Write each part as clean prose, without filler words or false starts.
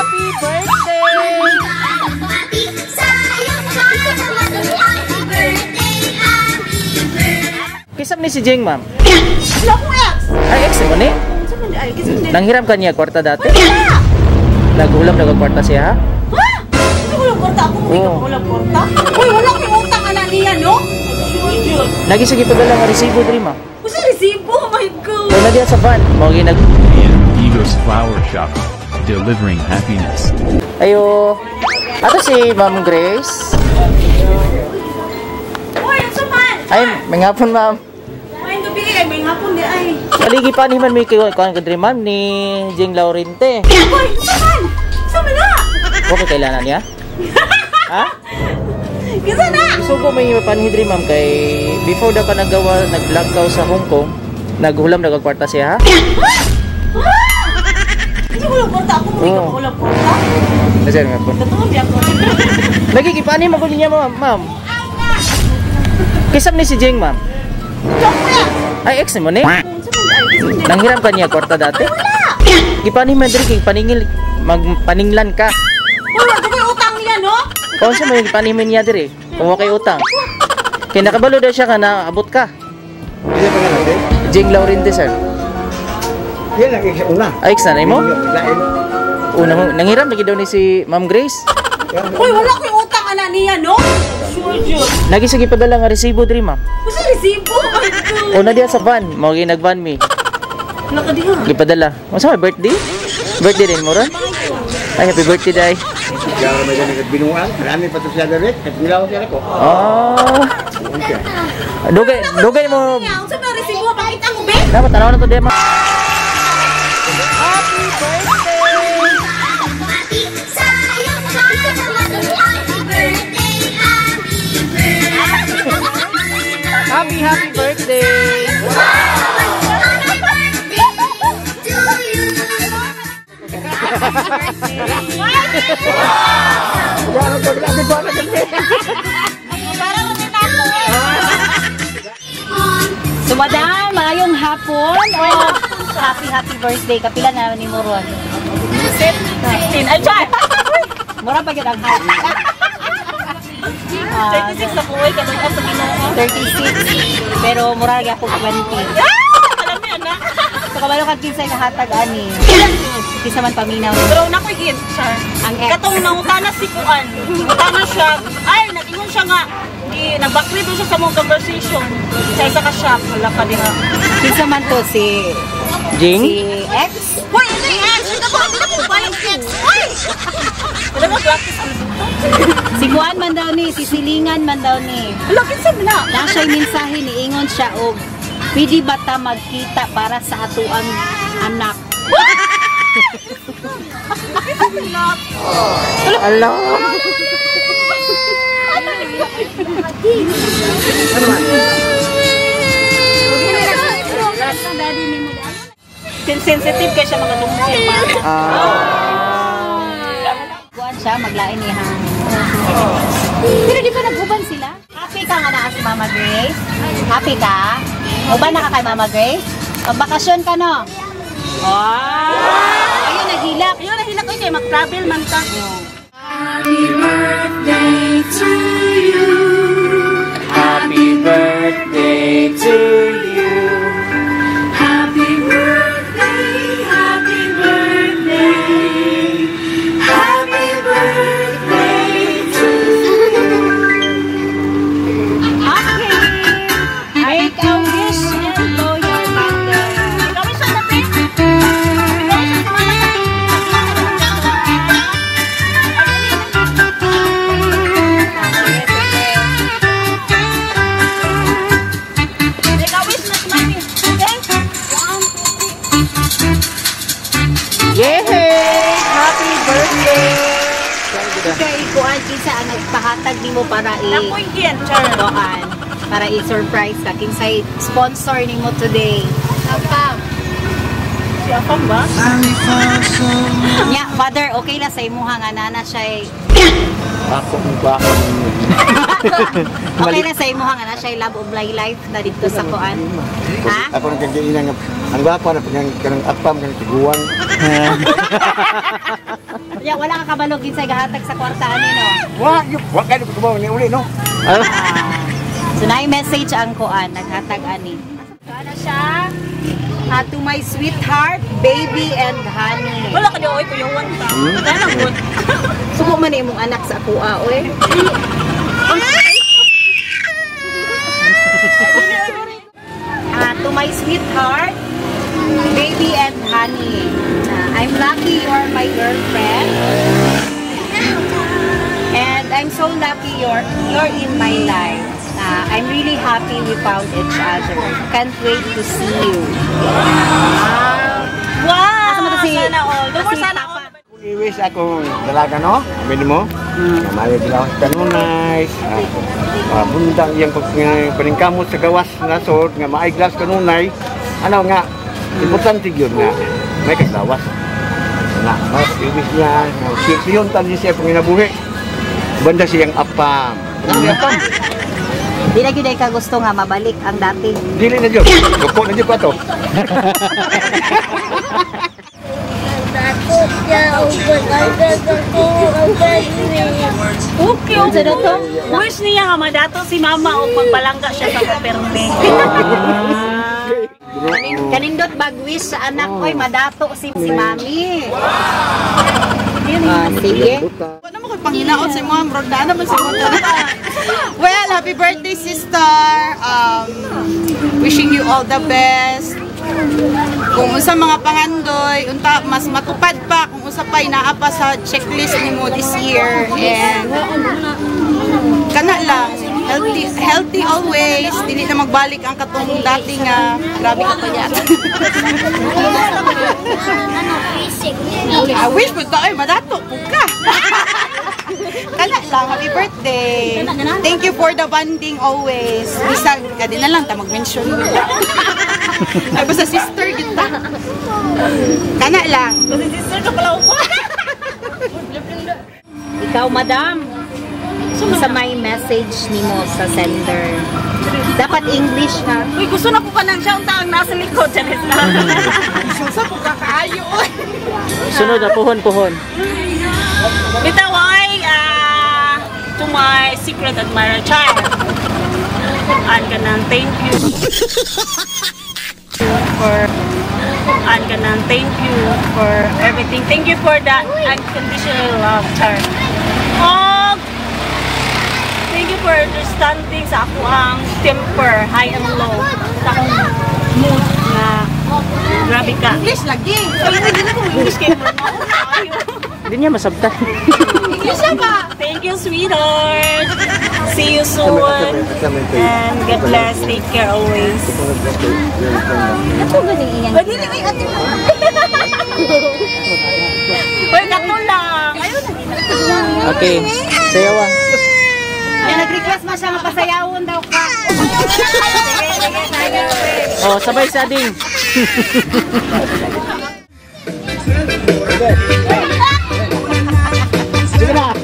Happy birthday! Kisam ni si Jeng, ma'am. Wala ko ex. Ay, ex mo ni? Nanghiram ka niya kwarta dati? Nagulam kwarta siya, ha? Ha? Hindi ko lang kwarta. Ako hindi ko lang kwarta. Uy, wala ko yung utang ala niya, no? Lagi sige padala nga resibo diri, ma'am. Kasi resibo, oh my God. Wala diya sa van. Mo ginag Ego's Flower Shop, delivering happiness. Ayo. Ato si Ma'am Grace. Uy, ang saman. Ay, may ngapon, ma'am. May gabi ay, may hapon di ay. Kaligi pa ni man may kuan kadiri, ma'am, ni Jeng Laurente. Uy, ang saman. Sama na. Okay kailangan niya? Ha? Kisa na. Sugo may panhidri, ma'am, kay before daw ka nag-vlog ka sa Hong Kong, naghulam kwarta siya, ha? Hindi ko lang kwarta. Ako hindi ko lang kwarta. Nasir nga po. Totoo di ako. Nagkikipani mo niya, ma'am. Kisam ni si Jeng, ma'am. Ay, ex mo ni? Nanghiram ka niya kwarta dati? Gipani mo diri paningil magpaninglan ka. Wala ko yung utang niya, no? Kung siya may panimin niya diri, kung kay utang. Kaya nakabalo daw siya ka na abot ka. Hindi pa natin. Jeng Laurente, sir. Yan ang isa una. Ay, ex na mo? Lain. Una mo, nanghiram lagi daw ni si Ma'am Grace. Uy, wala ko yung utang ala niya, no? Sure, sure. Lagi sige padala nga resibo diri, ma'am. Kasi resibo, oh my God. Una diya sa van, mo ginag-van mi. Wala ka diha. Gipadala. Unsa may birthday? Birthday din mo ron? Ay, happy birthday, day. Kaya may ganun at binuang. Marami pa ito siya dali. At nilaw siya ako. Ah. Dugay mo. Ang sabi resibo, pakita mo, be? Dapat tanaw na to, Dema. Happy birthday! So madam, maayong hapon o happy birthday. Kapila na ni Moron? 16. Ay, chat! Mura pa yun ang happy. 36 na buhay ka doon sa Ginoo. 36. Pero mura lagi ako 20. Alam mo yan, na? So kabalo kang kinsay kahatag ani. Kisa man paminaw. Pero nakoy gid siya. Ang ex. Katong nangutana si Kuan. Nangutana siya. Ay, nag-ingon siya nga. Nagbakri doon siya sa mong conversation. Sa isa ka shop. Wala ka diha. Kisa man to si Jing? ex. Hoy, ito yung ex! Ito ba? Hindi na po ba yung ex? Hoy! Wala mo practice ang dito. Si Juan man daw ni, si Silingan man daw ni. Lagin sa na. Na siya'y mensahe ni ingon siya og pwede ba ta magkita para sa atuang anak. Hello. Sensitive kaya siya mga tungkol. Buwan siya, maglain niya. Pero di ba naghuban sila? Happy ka nga na si Mama Grace? Happy ka? Uban na ka kay Mama Grace? Magbakasyon ka, no? Wow! Ayun, naghilak. Ayun, nahilak ko niya. Mag-travel man ka. Happy birthday to you. Happy birthday to you. Happy birthday, happy birthday. Happy birthday to Happy! Make a wish and blow your candle. ikaw siya natin. Yay! Happy birthday! Kaya ikuan kinsa ang nagpahatag nimo para Nakoy yan, Char. doan para i-surprise ka kinsay sponsor nimo today. Si Afam ba? Nya, father, okay na sa imuha nga nana siya Ako ang bako. okay na sa imuha nga na siya love of my life na dito sa kuan. Ha? Ako nang kagainan nga Ang gwapo na kanang apam kanang tiguan. Ya, wala ka kabalog sa gahatag sa kwartaan ni, no? Wa kay ko ba ni uli no. So, na-message ang kuan, naghatag ani. Ano siya? To my sweetheart, baby, and honey. Wala ka daw, oy, kuyawan ka. Dahil good. Subo man imong anak sa kuha, oy. To my sweetheart, baby, and honey. I'm lucky you are my girlfriend. And I'm so lucky you're in my life. I'm really happy we found each other. Can't wait to see you. Wow! Si- Sana all. Doon si sana Papa. all. Iwis ako dalaga no. Sabi mo. Mayo dilaw kanunay. Bundang iyang paningkamot sa gawas nga sod nga maay glass kanunay. Ano nga importante gyud nga may kasawas. Na, iwis niya. Siyon tan siya panginabuhi. Banda siyang apam. Apam. Di na gyud ka gusto nga mabalik ang dati. Dili na jud. Duko na jud pa to. Okay, okay na to. Wish niya nga madato si mama o magbalangga siya sa kaperte. Kanindot bagwis sa anak ko'y madato si mami. Sige. Ano mo kayo panginaon sa mga broda naman sa mga Well, happy birthday sister. Wishing you all the best. Kung unsa mga pangandoy, unta mas matupad pa kung unsa pay naa pa sa checklist nimo this year. And kana lang, healthy always. Dili na magbalik ang katong dati nga grabe ka pa yan. I wish mo to ay madato po ka. Kana lang, happy birthday. Thank you for the bonding always. Bisag ka din na lang ta mag-mention. Ay basta sister kita. Kana lang. Kasi sister ka pala ako. Ikaw, madam, sa may message nimo sa sender. Dapat English ha. Uy, gusto na ko pa ng siyang taang nasa likod. Charis na. Sa po kakaayo. Sunod na puhon. Bitaway, to my secret admirer child. And kanang thank you for everything. Thank you for the unconditional love, Char. Oh, thank you for understanding sa ako ang temper, high and low. Sa akong mood na grabe ka. English lagi. Hindi na kung English kayo mo. Hindi niya masabtan. English na ba? Thank you, sweetheart. See you soon. And God bless. Take care always. Ako galing iyang. Dili, may ate mo. Uy, kato lang. Ayun na. Okay. Sayawa. Yan, nag-request mo siya mapasayawon daw ka. Oh, sabay sa ding. Sige na.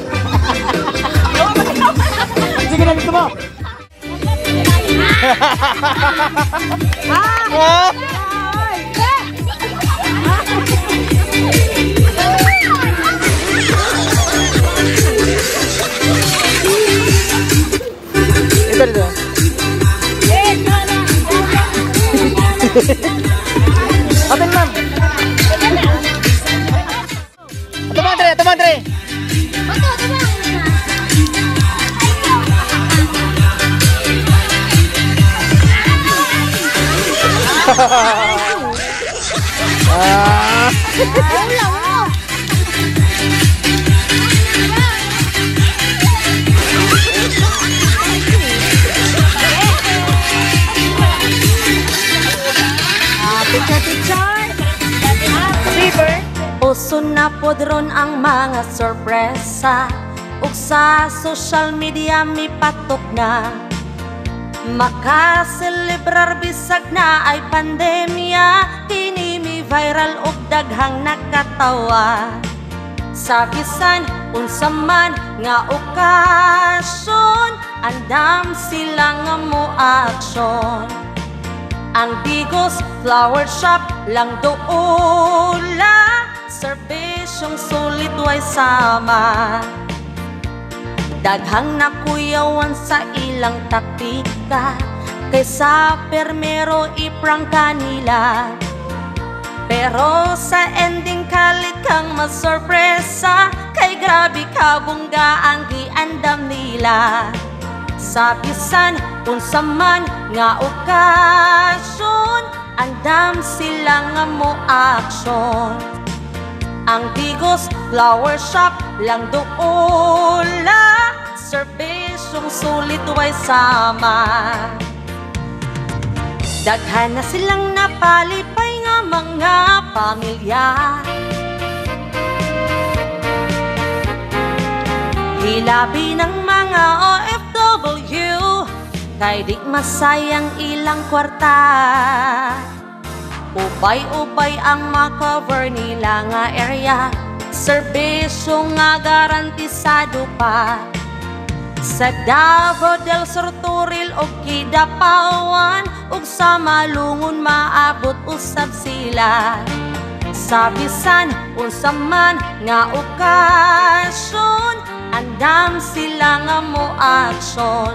Sige na, dito mo. Ito, dito. Open, ma'am. Ito, Madre. Uso na podron ang mga sorpresa ug sa social media mi patok na makaselebrar bisag na ay pandemya kini mi viral ug daghang nakatawa sa bisan unsa man nga okasyon andam sila nga moaksyon Ang Bigos Flower Shop lang doon la, serbisyong sulit way sama. Daghang nakuyawan sa ilang taktika, kaysa permero iprang kanila. Pero sa ending kalit kang masorpresa, kay grabe ka bungga ang giandam nila. Sa bisan unsa man nga okasyon, andam sila nga mo aksyon. Ang Bigos Flower Shop lang doon la, serbisyong sulit way sama. Daghan na silang napalipay nga mga pamilya, hilabi ng mga OFW, kay di masayang ilang kwarta. Ubay-ubay ang makover nila nga area, serbisyo nga garantisado pa. Sa Davao del Sur, Turil o Kidapawan, ug sa Malungon maabot usab sila. Sa bisan unsa man nga okasyon, andam sila nga mo aksyon.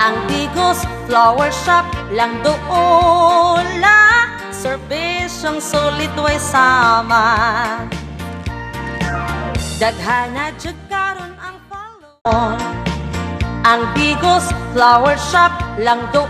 Ang Bigos Flower Shop lang doon la, serbisyong sulit way sama. Daghana jud karon ang follow. Ang Bigos Flower Shop lang doon